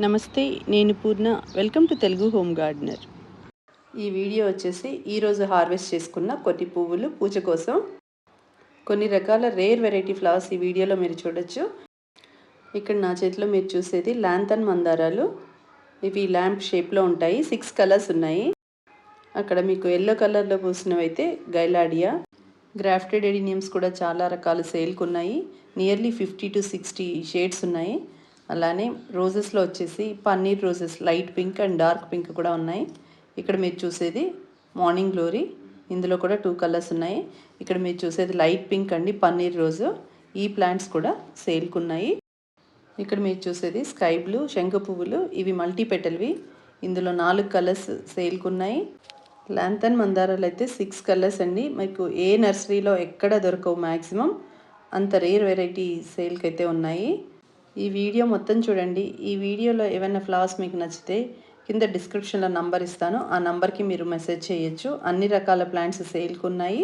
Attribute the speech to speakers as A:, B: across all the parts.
A: నమస్తే, నేను Purna. Welcome to Telugu home gardener. ఈ వీడియో వచ్చేసి ఈరోజు హార్వెస్ట్ చేసుకున్న కొన్ని పువ్వులు పూజ కోసం. కొన్ని రకాల రేర్ వెరైటీ ఫ్లవర్స్ ఈ వీడియోలో మీరు చూడొచ్చు. ఇక్కడ నా చేతిలో మీరు చూసేది లాంతన్ మందారాలు. ఇవి ల్యాంప్ షేప్లో ఉంటాయి. 6 కలర్స్ ఉన్నాయి. అక్కడ మీకు ఎల్లో కలర్లో పూసినవి అయితే గైలాడియా. గ్రాఫ్టెడ్ ఎడినియమ్స్ కూడా చాలా రకాలు సేల్కి ఉన్నాయి. నియర్లీ 50 to 60 షేడ్స్ ఉన్నాయి. అలానే రోజెస్లో వచ్చేసి paneer roses, light pink and dark pink కూడా ఉన్నాయి. ఇక్కడ మీరు చూసేది మార్నింగ్ గ్లోరీ. ఇందులో కూడా 2 కలర్స్ ఉన్నాయి. ఇక్కడ మీరు చూసేది లైట్ పింక్ అండి, పన్నీర్ రోజు. ఈ ప్లాంట్స్ కూడా సేల్కి ఉన్నాయి. ఇక్కడ మీరు చూసేది స్కై బ్లూ శంఖ పువ్వులు. ఇవి మల్టీ పెటల్వి. ఇందులో 4 కలర్స్ సేల్కి ఉన్నాయి. లాంతన్ మందారాలు అయితే 6 కలర్స్ అండి. మీకు ఏ నర్సరీలో ఎక్కడ దొరకవు. మ్యాక్సిమం అంత రేర్ వెరైటీ సేల్కి అయితే ఉన్నాయి. ఈ వీడియో మొత్తం చూడండి. ఈ వీడియోలో ఏమైనా ఫ్లవర్స్ మీకు నచ్చితే కింద డిస్క్రిప్షన్లో నంబర్ ఇస్తాను. ఆ నంబర్కి మీరు మెసేజ్ చేయొచ్చు. అన్ని రకాల ప్లాంట్స్ సేల్కి ఉన్నాయి.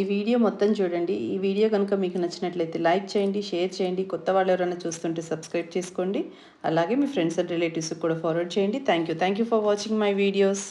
A: ఈ వీడియో మొత్తం చూడండి. ఈ వీడియో కనుక మీకు నచ్చినట్లయితే లైక్ చేయండి, షేర్ చేయండి. కొత్త వాళ్ళు ఎవరైనా చూస్తుంటే సబ్స్క్రైబ్ చేసుకోండి. అలాగే మీ ఫ్రెండ్స్ అండ్ రిలేటివ్స్కి కూడా ఫార్వర్డ్ చేయండి. Thank you for watching my videos.